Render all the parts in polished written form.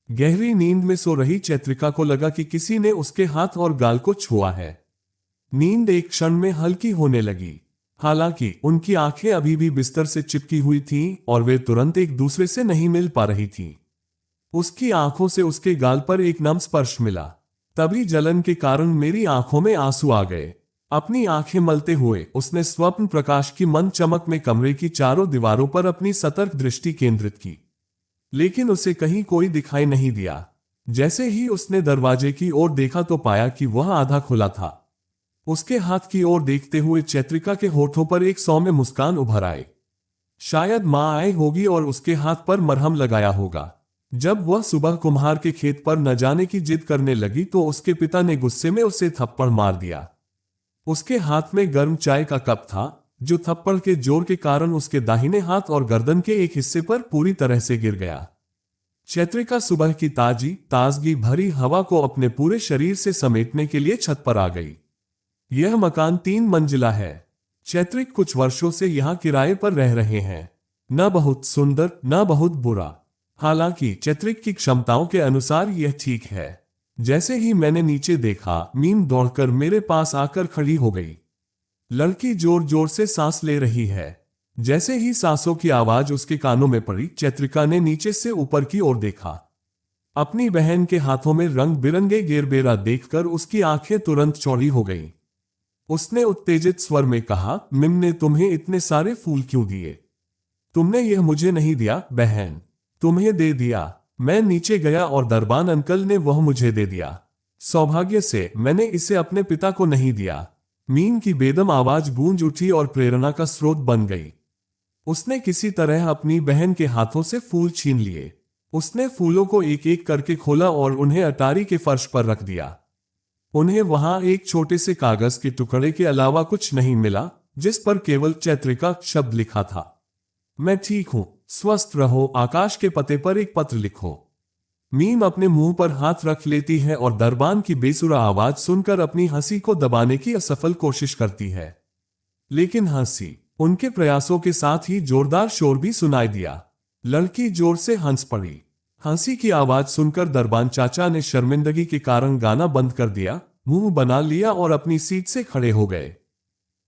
गहरी नींद में सो रही चैत्रिका को लगा कि किसी ने उसके हाथ और गाल को छुआ है। नींद एक क्षण में हल्की होने लगी। हालांकि उनकी आंखें अभी भी बिस्तर से चिपकी हुई थीं और वे तुरंत एक दूसरे से नहीं मिल पा रही थीं। उसकी आंखों से उसके गाल पर एक नम स्पर्श मिला। तभी जलन के कारण मेरी आंखों में आंसू आ गए। अपनी आंखें मलते हुए उसने स्वप्न प्रकाश की मंद चमक में कमरे की चारों दीवारों पर अपनी सतर्क दृष्टि केंद्रित की, लेकिन उसे कहीं कोई दिखाई नहीं दिया। जैसे ही उसने दरवाजे की ओर देखा तो पाया कि वह आधा खुला था। उसके हाथ की ओर देखते हुए चैत्रिका के होठों पर एक सौम्य मुस्कान उभर आई। शायद मां आई होगी और उसके हाथ पर मरहम लगाया होगा। जब वह सुबह कुम्हार के खेत पर न जाने की जिद करने लगी तो उसके पिता ने गुस्से में उसे थप्पड़ मार दिया। उसके हाथ में गर्म चाय का कप था, जो थप्पड़ के जोर के कारण उसके दाहिने हाथ और गर्दन के एक हिस्से पर पूरी तरह से गिर गया। चैत्रिका सुबह की ताजगी भरी हवा को अपने पूरे शरीर से समेटने के लिए छत पर आ गई। यह मकान 3 मंजिला है। चैत्रिक कुछ वर्षों से यहाँ किराए पर रह रहे हैं। न बहुत सुंदर न बहुत बुरा। हालांकि चैत्रिक की क्षमताओं के अनुसार यह ठीक है। जैसे ही मैंने नीचे देखा, मीम दौड़कर मेरे पास आकर खड़ी हो गई। लड़की जोर जोर से सांस ले रही है। जैसे ही सांसों की आवाज उसके कानों में पड़ी, चैत्रिका ने नीचे से ऊपर की ओर देखा। अपनी बहन के हाथों में रंग बिरंगे गेरबेरा देखकर उसकी आंखें तुरंत चौड़ी हो गईं। उसने उत्तेजित स्वर में कहा, मिम ने तुम्हें इतने सारे फूल क्यों दिए? तुमने यह मुझे नहीं दिया बहन, तुम्हें दे दिया। मैं नीचे गया और दरबान अंकल ने वह मुझे दे दिया। सौभाग्य से मैंने इसे अपने पिता को नहीं दिया। मीम की बेदम आवाज गूंज उठी और प्रेरणा का स्रोत बन गई। उसने किसी तरह अपनी बहन के हाथों से फूल छीन लिए। उसने फूलों को एक एक करके खोला और उन्हें अटारी के फर्श पर रख दिया। उन्हें वहां एक छोटे से कागज के टुकड़े के अलावा कुछ नहीं मिला, जिस पर केवल चैत्रिका शब्द लिखा था। मैं ठीक हूं, स्वस्थ रहो, आकाश के पते पर एक पत्र लिखो। मीम अपने मुंह पर हाथ रख लेती है और दरबान की बेसुरा आवाज सुनकर अपनी हंसी को दबाने की असफल कोशिश करती है। लेकिन हंसी उनके प्रयासों के साथ ही जोरदार शोर भी सुनाई दिया। लड़की जोर से हंस पड़ी। हंसी की आवाज सुनकर दरबान चाचा ने शर्मिंदगी के कारण गाना बंद कर दिया, मुंह बना लिया और अपनी सीट से खड़े हो गए।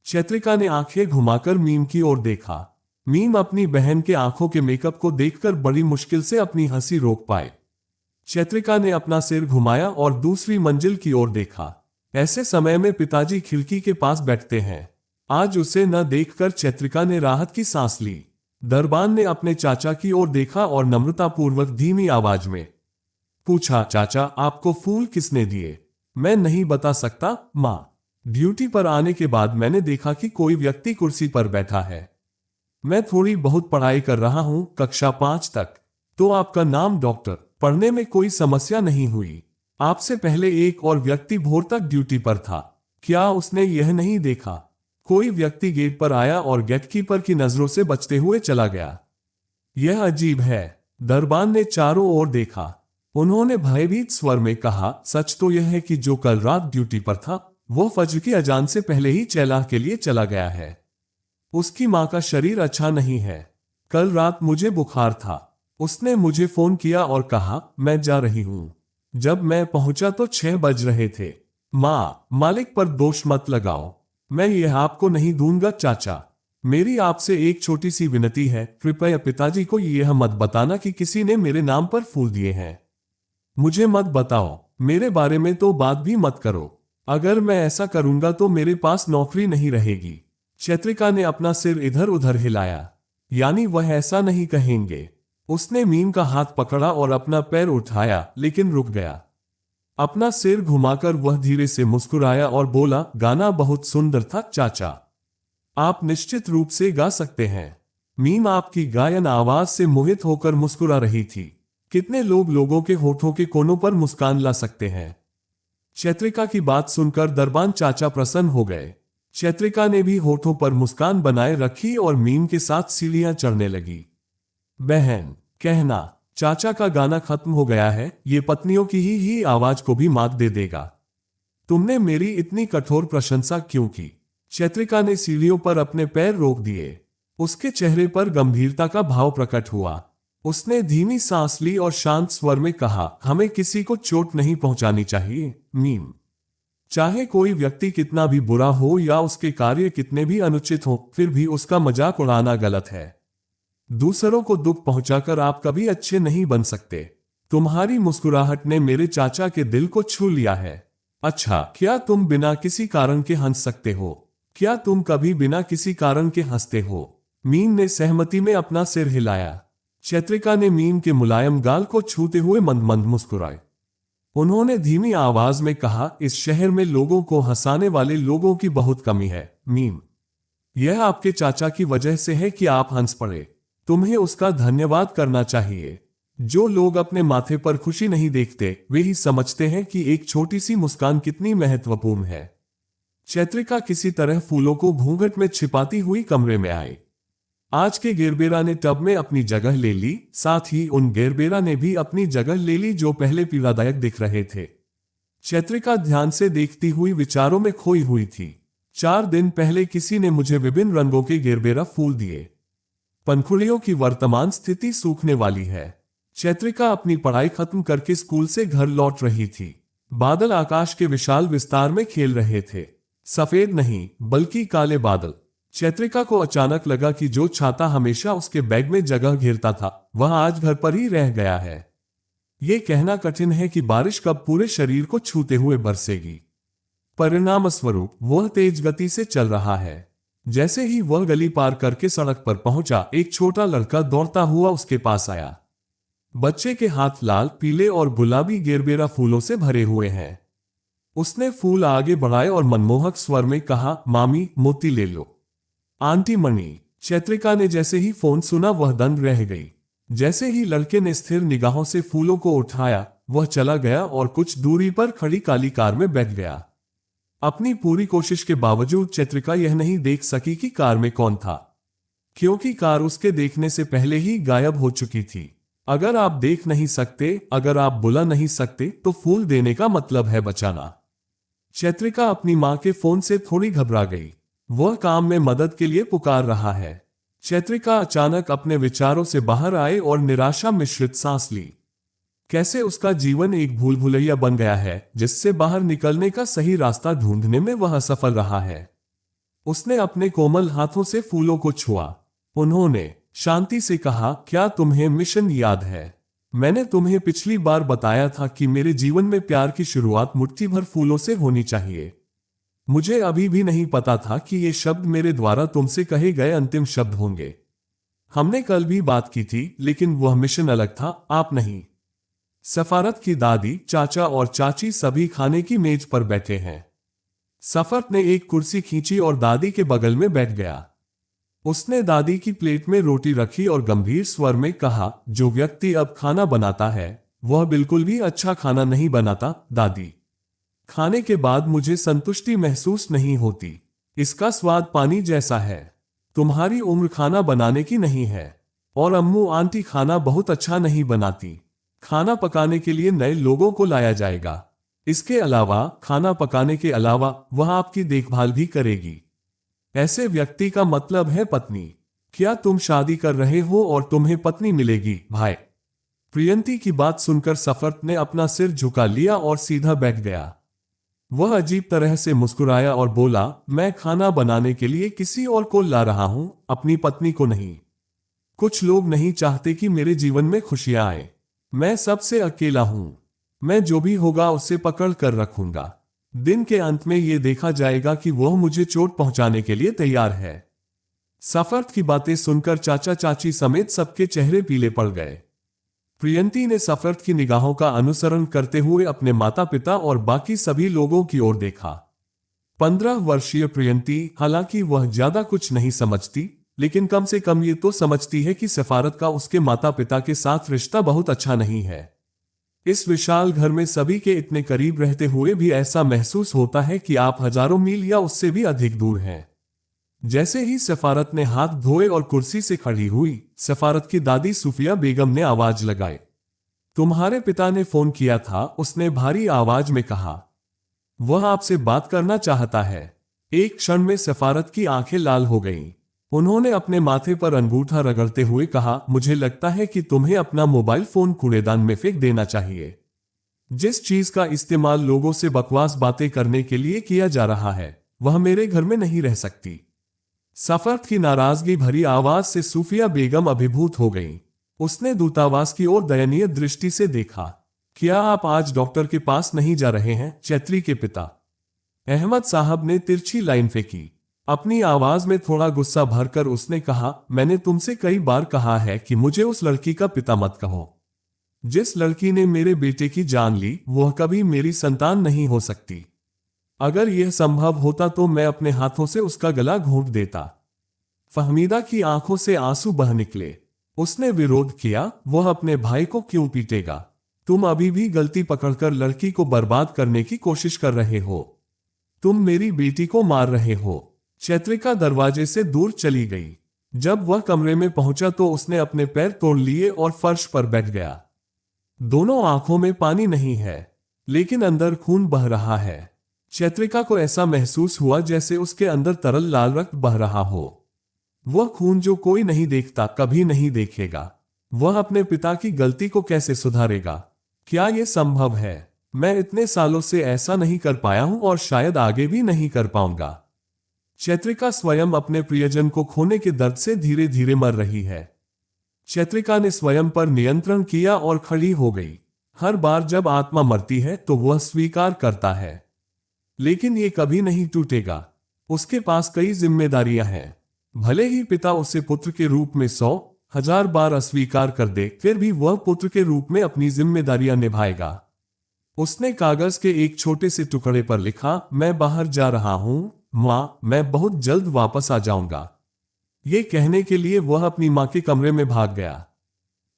चैत्रिका ने आंखें घुमाकर मीम की ओर देखा। मीम अपनी बहन के आंखों के मेकअप को देखकर बड़ी मुश्किल से अपनी हंसी रोक पाए। चैत्रिका ने अपना सिर घुमाया और दूसरी मंजिल की ओर देखा। ऐसे समय में पिताजी खिड़की के पास बैठते हैं। आज उसे न देखकर चैत्रिका ने राहत की सांस ली। दरबान ने अपने चाचा की ओर देखा और नम्रतापूर्वक धीमी आवाज में पूछा, चाचा आपको फूल किसने दिए? मैं नहीं बता सकता मां। ड्यूटी पर आने के बाद मैंने देखा कि कोई व्यक्ति कुर्सी पर बैठा है। मैं थोड़ी बहुत पढ़ाई कर रहा हूं, कक्षा 5 तक। तो आपका नाम डॉक्टर, पढ़ने में कोई समस्या नहीं हुई। आपसे पहले एक और व्यक्ति भोर तक ड्यूटी पर था। क्या उसने यह नहीं देखा? कोई व्यक्ति गेट पर आया और गेटकीपर की नजरों से बचते हुए चला गया। यह अजीब है। दरबान ने चारों ओर देखा। उन्होंने भयभीत स्वर में कहा, सच तो यह है कि जो कल रात ड्यूटी पर था, वो फज्र की अजान से पहले ही चैलाह के लिए चला गया है। उसकी मां का शरीर अच्छा नहीं है। कल रात मुझे बुखार था। उसने मुझे फोन किया और कहा, मैं जा रही हूं। जब मैं पहुंचा तो 6 बज रहे थे। मालिक पर दोष मत लगाओ। मैं यह आपको नहीं दूंगा चाचा। मेरी आपसे एक छोटी सी विनती है, कृपया पिताजी को यह मत बताना कि किसी ने मेरे नाम पर फूल दिए हैं। मुझे मत बताओ, मेरे बारे में तो बात भी मत करो। अगर मैं ऐसा करूंगा तो मेरे पास नौकरी नहीं रहेगी। चैत्रिका ने अपना सिर इधर उधर हिलाया। यानी वह ऐसा नहीं कहेंगे। उसने मीम का हाथ पकड़ा और अपना पैर उठाया, लेकिन रुक गया। अपना सिर घुमाकर वह धीरे से मुस्कुराया और बोला, गाना बहुत सुंदर था चाचा। आप निश्चित रूप से गा सकते हैं। मीम आपकी गायन आवाज से मोहित होकर मुस्कुरा रही थी। कितने लोग लोगों के होठों के कोनों पर मुस्कान ला सकते हैं। चैत्रिका की बात सुनकर दरबान चाचा प्रसन्न हो गए। चैत्रिका ने भी होठों पर मुस्कान बनाए रखी और मीम के साथ सीढ़ियां चढ़ने लगी। बहन, कहना चाचा का गाना खत्म हो गया है, ये पत्नियों की ही आवाज को भी मात दे देगा। तुमने मेरी इतनी कठोर प्रशंसा क्यों की? चैत्रिका ने सीढ़ियों पर अपने पैर रोक दिए। उसके चेहरे पर गंभीरता का भाव प्रकट हुआ। उसने धीमी सांस ली और शांत स्वर में कहा, हमें किसी को चोट नहीं पहुंचानी चाहिए मीम। चाहे कोई व्यक्ति कितना भी बुरा हो या उसके कार्य कितने भी अनुचित हो, फिर भी उसका मजाक उड़ाना गलत है। दूसरों को दुख पहुंचाकर आप कभी अच्छे नहीं बन सकते। तुम्हारी मुस्कुराहट ने मेरे चाचा के दिल को छू लिया है। अच्छा, क्या तुम बिना किसी कारण के हंस सकते हो? क्या तुम कभी बिना किसी कारण के हंसते हो? मीम ने सहमति में अपना सिर हिलाया। चैत्रिका ने मीम के मुलायम गाल को छूते हुए मंद मंद मुस्कुराए। उन्होंने धीमी आवाज में कहा, इस शहर में लोगों को हंसाने वाले लोगों की बहुत कमी है मीम। यह आपके चाचा की वजह से है कि आप हंस पड़े। तुम्हें उसका धन्यवाद करना चाहिए। जो लोग अपने माथे पर खुशी नहीं देखते, वे ही समझते हैं कि एक छोटी सी मुस्कान कितनी महत्वपूर्ण है। चैत्रिका किसी तरह फूलों को घूंघट में छिपाती हुई कमरे में आई। आज के गेरबेरा ने टब में अपनी जगह ले ली, साथ ही उन गेरबेरा ने भी अपनी जगह ले ली जो पहले पीड़ादायक दिख रहे थे। चैत्रिका ध्यान से देखती हुई विचारों में खोई हुई थी। 4 दिन पहले किसी ने मुझे विभिन्न रंगों के गेरबेरा फूल दिए। पंखुड़ियों की वर्तमान स्थिति सूखने वाली है। चैत्रिका अपनी पढ़ाई खत्म करके स्कूल से घर लौट रही थी। बादल आकाश के विशाल विस्तार में खेल रहे थे। सफेद नहीं, बल्कि काले बादल। चैत्रिका को अचानक लगा कि जो छाता हमेशा उसके बैग में जगह घेरता था, वह आज घर पर ही रह गया है। यह कहना कठिन है कि बारिश कब पूरे शरीर को छूते हुए बरसेगी। परिणाम स्वरूप वह तेज गति से चल रहा है। जैसे ही वह गली पार करके सड़क पर पहुंचा, एक छोटा लड़का दौड़ता हुआ उसके पास आया। बच्चे के हाथ लाल, पीले और गुलाबी गेरबेरा फूलों से भरे हुए हैं। उसने फूल आगे बढ़ाए और मनमोहक स्वर में कहा, मामी, मोती ले लो। आंटी मणि। चैत्रिका ने जैसे ही फोन सुना वह दंग रह गई। जैसे ही लड़के ने स्थिर निगाहों से फूलों को उठाया, वह चला गया और कुछ दूरी पर खड़ी काली कार में बैठ गया। अपनी पूरी कोशिश के बावजूद चैत्रिका यह नहीं देख सकी कि कार में कौन था, क्योंकि कार उसके देखने से पहले ही गायब हो चुकी थी। अगर आप देख नहीं सकते, अगर आप बुला नहीं सकते, तो फूल देने का मतलब है बचाना। चैत्रिका अपनी मां के फोन से थोड़ी घबरा गई। वह काम में मदद के लिए पुकार रहा है। चैत्रिका अचानक अपने विचारों से बाहर आए और निराशा मिश्रित सांस ली। कैसे उसका जीवन एक भूल भुलैया बन गया है, जिससे बाहर निकलने का सही रास्ता ढूंढने में वह असफल रहा है। उसने अपने कोमल हाथों से फूलों को छुआ। उन्होंने शांति से कहा, क्या तुम्हें मिशन याद है? मैंने तुम्हें पिछली बार बताया था कि मेरे जीवन में प्यार की शुरुआत मुट्ठी भर फूलों से होनी चाहिए। मुझे अभी भी नहीं पता था कि ये शब्द मेरे द्वारा तुमसे कहे गए अंतिम शब्द होंगे। हमने कल भी बात की थी, लेकिन वह मिशन अलग था, आप नहीं। सफारत की दादी, चाचा और चाची सभी खाने की मेज पर बैठे हैं। सफरत ने एक कुर्सी खींची और दादी के बगल में बैठ गया। उसने दादी की प्लेट में रोटी रखी और गंभीर स्वर में कहा, जो व्यक्ति अब खाना बनाता है, वह बिल्कुल भी अच्छा खाना नहीं बनाता दादी। खाने के बाद मुझे संतुष्टि महसूस नहीं होती। इसका स्वाद पानी जैसा है। तुम्हारी उम्र खाना बनाने की नहीं है। और अम्मू आंटी खाना बहुत अच्छा नहीं बनाती। खाना पकाने के लिए नए लोगों को लाया जाएगा। इसके अलावा, खाना पकाने के अलावा वह आपकी देखभाल भी करेगी। ऐसे व्यक्ति का मतलब है पत्नी। क्या तुम शादी कर रहे हो और तुम्हें पत्नी मिलेगी, भाई? प्रियंती की बात सुनकर सफरत ने अपना सिर झुका लिया और सीधा बैठ गया। वह अजीब तरह से मुस्कुराया और बोला, मैं खाना बनाने के लिए किसी और को ला रहा हूं, अपनी पत्नी को नहीं। कुछ लोग नहीं चाहते कि मेरे जीवन में खुशियां आए। मैं सबसे अकेला हूं। मैं जो भी होगा उसे पकड़ कर रखूंगा। दिन के अंत में यह देखा जाएगा कि वह मुझे चोट पहुंचाने के लिए तैयार है। सफरत की बातें सुनकर चाचा चाची समेत सबके चेहरे पीले पड़ गए। प्रियंती ने सफरत की निगाहों का अनुसरण करते हुए अपने माता पिता और बाकी सभी लोगों की ओर देखा। 15 वर्षीय प्रियंती, हालांकि वह ज्यादा कुछ नहीं समझती, लेकिन कम से कम ये तो समझती है कि सफारत का उसके माता पिता के साथ रिश्ता बहुत अच्छा नहीं है। इस विशाल घर में सभी के इतने करीब रहते हुए भी ऐसा महसूस होता है कि आप हजारों मील या उससे भी अधिक दूर हैं। जैसे ही सफारत ने हाथ धोए और कुर्सी से खड़ी हुई, सफारत की दादी सुफिया बेगम ने आवाज लगाई। तुम्हारे पिता ने फोन किया था, उसने भारी आवाज में कहा। वह आपसे बात करना चाहता है। एक क्षण में सफारत की आंखें लाल हो गईं। उन्होंने अपने माथे पर अंगूठा रगड़ते हुए कहा, मुझे लगता है कि तुम्हें अपना मोबाइल फोन कूड़ेदान में फेंक देना चाहिए। जिस चीज का इस्तेमाल लोगों से बकवास बातें करने के लिए किया जा रहा है, वह मेरे घर में नहीं रह सकती। सफरत की नाराजगी भरी आवाज से सूफिया बेगम अभिभूत हो गई। उसने दूतावास की ओर दयनीय दृष्टि से देखा। क्या आप आज डॉक्टर के पास नहीं जा रहे हैं? चैत्री के पिता अहमद साहब ने तिरछी लाइन फेंकी। अपनी आवाज में थोड़ा गुस्सा भरकर उसने कहा, मैंने तुमसे कई बार कहा है कि मुझे उस लड़की का पिता मत कहो। जिस लड़की ने मेरे बेटे की जान ली, वह कभी मेरी संतान नहीं हो सकती। अगर यह संभव होता तो मैं अपने हाथों से उसका गला घोंट देता। फहमीदा की आंखों से आंसू बह निकले। उसने विरोध किया, वह अपने भाई को क्यों पीटेगा? तुम अभी भी गलती पकड़कर लड़की को बर्बाद करने की कोशिश कर रहे हो। तुम मेरी बेटी को मार रहे हो। चैत्रिका दरवाजे से दूर चली गई। जब वह कमरे में पहुंचा तो उसने अपने पैर तोड़ लिए और फर्श पर बैठ गया। दोनों आंखों में पानी नहीं है, लेकिन अंदर खून बह रहा है। चैत्रिका को ऐसा महसूस हुआ जैसे उसके अंदर तरल लाल रक्त बह रहा हो। वह खून जो कोई नहीं देखता, कभी नहीं देखेगा। वह अपने पिता की गलती को कैसे सुधारेगा? क्या यह संभव है? मैं इतने सालों से ऐसा नहीं कर पाया हूं और शायद आगे भी नहीं कर पाऊंगा। चैत्रिका स्वयं अपने प्रियजन को खोने के दर्द से धीरे धीरे मर रही है। चैत्रिका ने स्वयं पर नियंत्रण किया और खड़ी हो गई। हर बार जब आत्मा मरती है तो वह स्वीकार करता है, लेकिन ये कभी नहीं टूटेगा। उसके पास कई जिम्मेदारियां हैं। भले ही पिता उसे पुत्र के रूप में 100,000 बार अस्वीकार कर दे, फिर भी वह पुत्र के रूप में अपनी जिम्मेदारियां निभाएगा। उसने कागज के एक छोटे से टुकड़े पर लिखा, मैं बाहर जा रहा हूं मां, मैं बहुत जल्द वापस आ जाऊंगा। ये कहने के लिए वह अपनी मां के कमरे में भाग गया।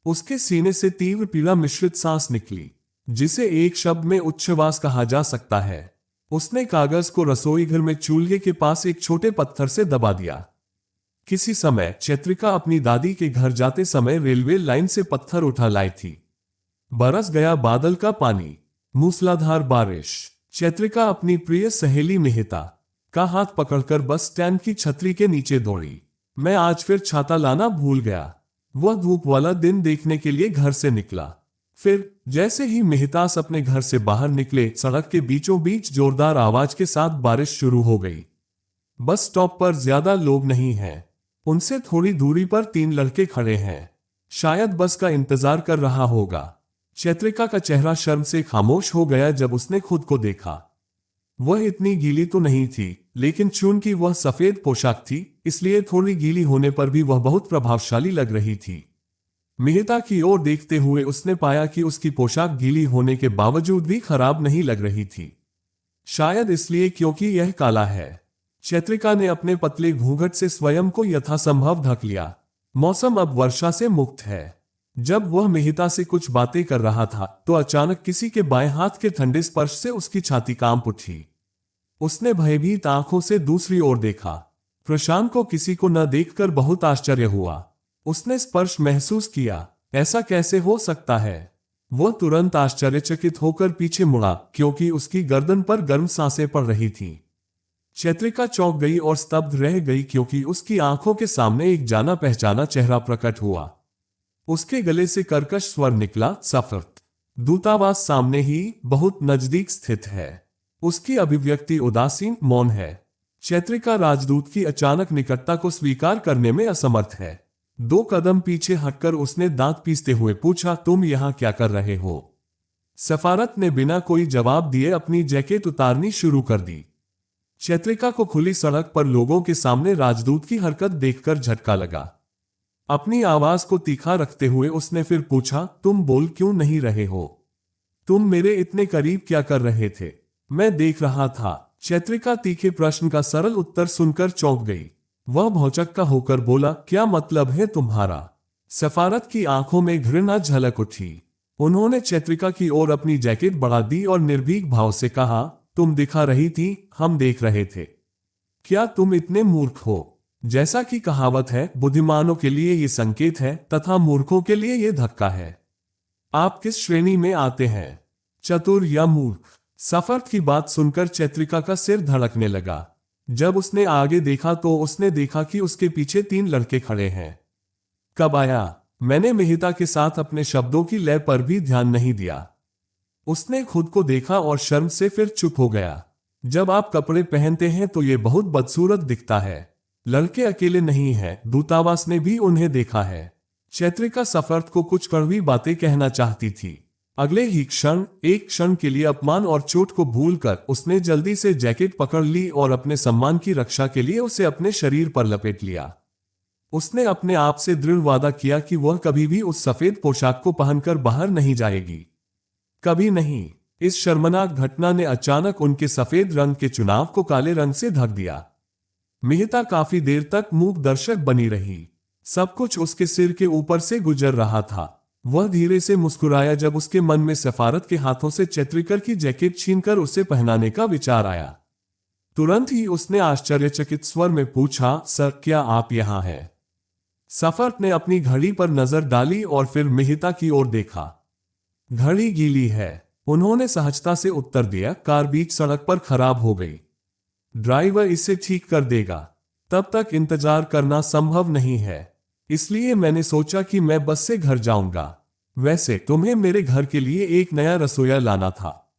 उसके सीने से तीव्र पीड़ा मिश्रित सांस निकली, जिसे एक शब्द में उच्छ्वास कहा जा सकता है। उसने कागज को रसोई घर में चूल्हे के पास एक छोटे पत्थर से दबा दिया। किसी समय चैत्रिका अपनी दादी के घर जाते समय रेलवे लाइन से पत्थर उठा लाई थी। बरस गया बादल का पानी, मूसलाधार बारिश। चैत्रिका अपनी प्रिय सहेली मेहता का हाथ पकड़कर बस स्टैंड की छतरी के नीचे दौड़ी। मैं आज फिर छाता लाना भूल गया। वह धूप वाला दिन देखने के लिए घर से निकला। फिर जैसे ही मेहतास अपने घर से बाहर निकले, सड़क के बीचों बीच जोरदार आवाज के साथ बारिश शुरू हो गई। बस स्टॉप पर ज्यादा लोग नहीं हैं। उनसे थोड़ी दूरी पर 3 लड़के खड़े हैं। शायद बस का इंतजार कर रहा होगा। चैत्रिका का चेहरा शर्म से खामोश हो गया जब उसने खुद को देखा। वह इतनी गीली तो नहीं थी, लेकिन चूंकि वह सफेद पोशाक थी, इसलिए थोड़ी गीली होने पर भी वह बहुत प्रभावशाली लग रही थी। मेहता की ओर देखते हुए उसने पाया कि उसकी पोशाक गीली होने के बावजूद भी खराब नहीं लग रही थी। शायद इसलिए क्योंकि यह काला है। चैत्रिका ने अपने पतले घूंघट से स्वयं को यथासंभव ढक लिया। मौसम अब वर्षा से मुक्त है। जब वह मेहता से कुछ बातें कर रहा था तो अचानक किसी के बाएं हाथ के ठंडे स्पर्श से उसकी छाती कांप उठी। उसने भयभीत आंखों से दूसरी ओर देखा। प्रशांत को किसी को न देखकर बहुत आश्चर्य हुआ। उसने स्पर्श महसूस किया। ऐसा कैसे हो सकता है? वह तुरंत आश्चर्यचकित होकर पीछे मुड़ा, क्योंकि उसकी गर्दन पर गर्म सांसें पड़ रही थीं। चैत्रिका चौंक गई और स्तब्ध रह गई, क्योंकि उसकी आंखों के सामने एक जाना पहचाना चेहरा प्रकट हुआ। उसके गले से कर्कश स्वर निकला, सफरत। दूतावास सामने ही, बहुत नजदीक स्थित है। उसकी अभिव्यक्ति उदासीन, मौन है। चैत्रिका राजदूत की अचानक निकटता को स्वीकार करने में असमर्थ है। 2 कदम पीछे हटकर उसने दांत पीसते हुए पूछा, तुम यहां क्या कर रहे हो? सफारत ने बिना कोई जवाब दिए अपनी जैकेट उतारनी शुरू कर दी। चैत्रिका को खुली सड़क पर लोगों के सामने राजदूत की हरकत देखकर झटका लगा। अपनी आवाज को तीखा रखते हुए उसने फिर पूछा, तुम बोल क्यों नहीं रहे हो? तुम मेरे इतने करीब क्या कर रहे थे? मैं देख रहा था। चैत्रिका तीखे प्रश्न का सरल उत्तर सुनकर चौंक गई। वह भौचक्का होकर बोला, क्या मतलब है तुम्हारा? सफारत की आंखों में घृणा झलक उठी। उन्होंने चैत्रिका की ओर अपनी जैकेट बढ़ा दी और निर्भीक भाव से कहा, तुम दिखा रही थी, हम देख रहे थे। क्या तुम इतने मूर्ख हो? जैसा कि कहावत है, बुद्धिमानों के लिए यह संकेत है तथा मूर्खों के लिए यह धक्का है। आप किस श्रेणी में आते हैं, चतुर या मूर्ख? सफरत की बात सुनकर चैत्रिका का सिर धड़कने लगा। जब उसने आगे देखा तो उसने देखा कि उसके पीछे 3 लड़के खड़े हैं। कब आया? मैंने मिहिता के साथ अपने शब्दों की लय पर भी ध्यान नहीं दिया। उसने खुद को देखा और शर्म से फिर चुप हो गया। जब आप कपड़े पहनते हैं तो ये बहुत बदसूरत दिखता है। लड़के अकेले नहीं हैं, दूतावास ने भी उन्हें देखा है। चैत्रिका सफर्त को कुछ कड़वी बातें कहना चाहती थी। अगले ही क्षण, एक क्षण के लिए अपमान और चोट को भूलकर उसने जल्दी से जैकेट पकड़ ली और अपने सम्मान की रक्षा के लिए उसे अपने शरीर पर लपेट लिया। उसने अपने आप से दृढ़ वादा किया कि वह कभी भी उस सफेद पोशाक को पहनकर बाहर नहीं जाएगी। कभी नहीं। इस शर्मनाक घटना ने अचानक उनके सफेद रंग के चुनाव को काले रंग से ढक दिया। मिहिता काफी देर तक मूक दर्शक बनी रही। सब कुछ उसके सिर के ऊपर से गुजर रहा था। वह धीरे से मुस्कुराया जब उसके मन में सफारत के हाथों से चैत्रिकर की जैकेट छीनकर उसे पहनाने का विचार आया। तुरंत ही उसने आश्चर्यचकित स्वर में पूछा, सर, क्या आप यहां हैं? सफर्त ने अपनी घड़ी पर नजर डाली और फिर मिहिता की ओर देखा। घड़ी गीली है, उन्होंने सहजता से उत्तर दिया। कार बीच सड़क पर खराब हो गई। ड्राइवर इसे ठीक कर देगा। तब तक इंतजार करना संभव नहीं है, इसलिए मैंने सोचा कि मैं बस से घर जाऊंगा। वैसे तुम्हें मेरे घर के लिए एक नया रसोइया लाना था।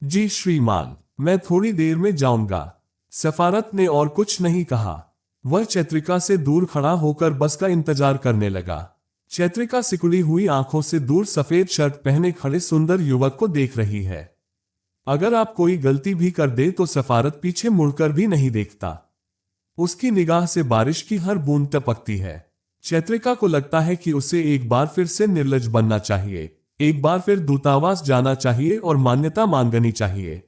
जी श्रीमान, मैं थोड़ी देर में जाऊंगा। सफारत ने और कुछ नहीं कहा। वह चैत्रिका से दूर खड़ा होकर बस का इंतजार करने लगा। चैत्रिका सिकुड़ी हुई आंखों से दूर सफेद शर्ट पहने खड़े सुंदर युवक को देख रही है। अगर आप कोई गलती भी कर दे तो सफारत पीछे मुड़कर भी नहीं देखता। उसकी निगाह से बारिश की हर बूंद टपकती है। चैत्रिका को लगता है कि उसे एक बार फिर से निर्लज बनना चाहिए, एक बार फिर दूतावास जाना चाहिए और मान्यता मांगनी चाहिए।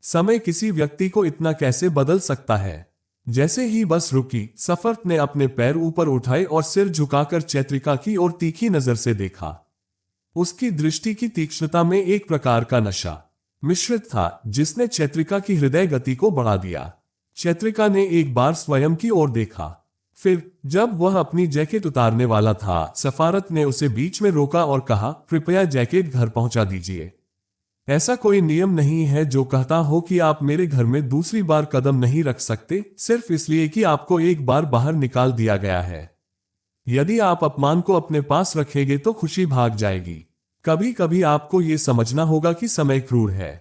समय किसी व्यक्ति को इतना कैसे बदल सकता है? जैसे ही बस रुकी, सफर्त ने अपने पैर ऊपर उठाए और सिर झुकाकर चैत्रिका की ओर तीखी नजर से देखा। उसकी दृष्टि की तीक्ष्णता में एक प्रकार का नशा मिश्रित था, जिसने चैत्रिका की हृदय गति को बढ़ा दिया। चैत्रिका ने एक बार स्वयं की ओर देखा। फिर जब वह अपनी जैकेट उतारने वाला था, सफारत ने उसे बीच में रोका और कहा, कृपया जैकेट घर पहुंचा दीजिए। ऐसा कोई नियम नहीं है जो कहता हो कि आप मेरे घर में दूसरी बार कदम नहीं रख सकते, सिर्फ इसलिए कि आपको एक बार बाहर निकाल दिया गया है। यदि आप अपमान को अपने पास रखेंगे तो खुशी भाग जाएगी। कभी कभी आपको ये समझना होगा कि समय क्रूर है।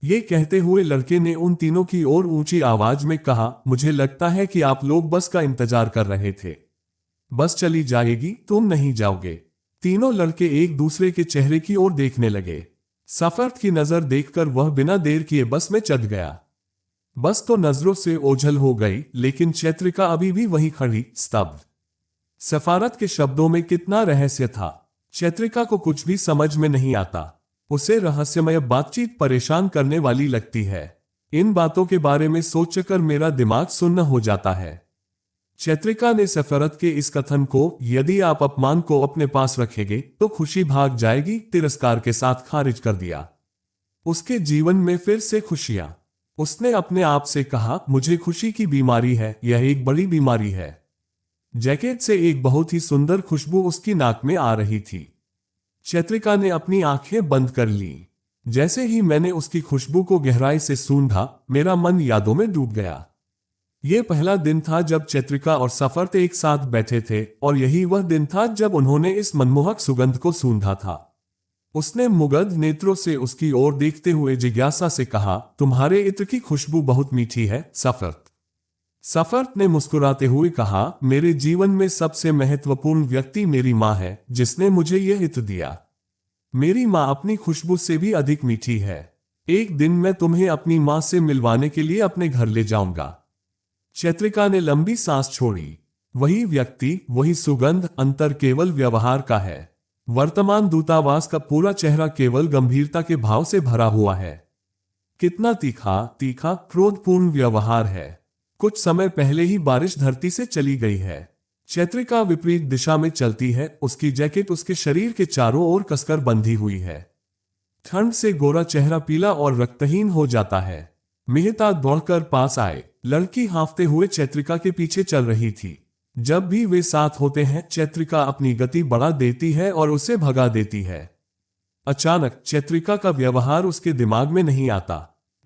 ये कहते हुए लड़के ने उन तीनों की ओर ऊंची आवाज में कहा, मुझे लगता है कि आप लोग बस का इंतजार कर रहे थे। बस चली जाएगी, तुम नहीं जाओगे। तीनों लड़के एक दूसरे के चेहरे की ओर देखने लगे। सफर्त की नजर देखकर वह बिना देर किए बस में चढ़ गया। बस तो नजरों से ओझल हो गई, लेकिन चैत्रिका अभी भी वहीं खड़ी, स्तब्ध। सफारत के शब्दों में कितना रहस्य था। चैत्रिका को कुछ भी समझ में नहीं आता। उसे रहस्यमय बातचीत परेशान करने वाली लगती है। इन बातों के बारे में सोचकर मेरा दिमाग सुन्न हो जाता है। चैत्रिका ने सफरत के इस कथन को, यदि आप अपमान को अपने पास रखेंगे तो खुशी भाग जाएगी, तिरस्कार के साथ खारिज कर दिया। उसके जीवन में फिर से खुशियां। उसने अपने आप से कहा, मुझे खुशी की बीमारी है, यह एक बड़ी बीमारी है। जैकेट से एक बहुत ही सुंदर खुशबू उसकी नाक में आ रही थी। चैत्रिका ने अपनी आंखें बंद कर ली। जैसे ही मैंने उसकी खुशबू को गहराई से सूंघा, मेरा मन यादों में डूब गया। यह पहला दिन था जब चैत्रिका और सफर्त एक साथ बैठे थे, और यही वह दिन था जब उन्होंने इस मनमोहक सुगंध को सूंघा था। उसने मुग्ध नेत्रों से उसकी ओर देखते हुए जिज्ञासा से कहा, तुम्हारे इत्र की खुशबू बहुत मीठी है, सफर्त। सफर्त ने मुस्कुराते हुए कहा, मेरे जीवन में सबसे महत्वपूर्ण व्यक्ति मेरी माँ है, जिसने मुझे यह इत्र दिया। मेरी माँ अपनी खुशबू से भी अधिक मीठी है। एक दिन मैं तुम्हें अपनी माँ से मिलवाने के लिए अपने घर ले जाऊंगा। चैत्रिका ने लंबी सांस छोड़ी। वही व्यक्ति, वही सुगंध, अंतर केवल व्यवहार का है। वर्तमान दूतावास का पूरा चेहरा केवल गंभीरता के भाव से भरा हुआ है। कितना तीखा तीखा क्रोधपूर्ण व्यवहार है। कुछ समय पहले ही बारिश धरती से चली गई है। चैत्रिका विपरीत दिशा में चलती है, उसकी जैकेट उसके शरीर के चारों ओर कसकर बंधी हुई है। ठंड से गोरा चेहरा पीला और रक्तहीन हो जाता है। मिहिता दौड़कर पास आए। लड़की हांफते हुए चैत्रिका के पीछे चल रही थी। जब भी वे साथ होते हैं, चैत्रिका अपनी गति बढ़ा देती है और उसे भगा देती है। अचानक चैत्रिका का व्यवहार उसके दिमाग में नहीं आता।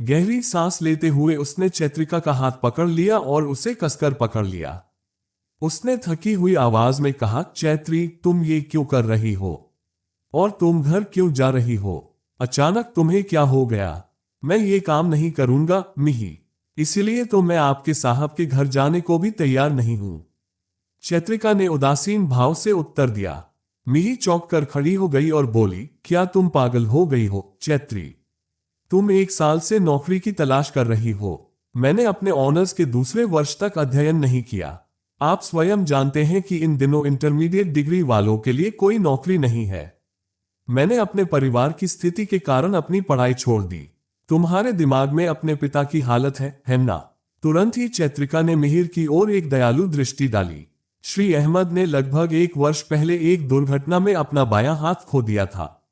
गहरी सांस लेते हुए उसने चैत्रिका का हाथ पकड़ लिया और उसे कसकर पकड़ लिया। उसने थकी हुई आवाज में कहा, चैत्री, तुम ये क्यों कर रही हो? और तुम घर क्यों जा रही हो? अचानक तुम्हें क्या हो गया? मैं ये काम नहीं करूंगा, मिही। इसलिए तो मैं आपके साहब के घर जाने को भी तैयार नहीं हूं। चैत्रिका ने उदासीन भाव से उत्तर दिया। मिही चौंक कर खड़ी हो गई और बोली, क्या तुम पागल हो गई हो, चैत्री? तुम 1 साल से नौकरी की तलाश कर रही हो। मैंने अपने ऑनर्स के दूसरे वर्ष तक अध्ययन नहीं किया। आप स्वयं जानते हैं कि इन दिनों इंटरमीडिएट डिग्री वालों के लिए कोई नौकरी नहीं है। मैंने अपने परिवार की स्थिति के कारण अपनी पढ़ाई छोड़ दी। तुम्हारे दिमाग में अपने पिता की हालत है ना? तुरंत ही चैत्रिका ने मिहिर की ओर एक दयालु दृष्टि डाली। श्री अहमद ने लगभग 1 वर्ष पहले एक दुर्घटना में अपना बायां हाथ खो दिया था।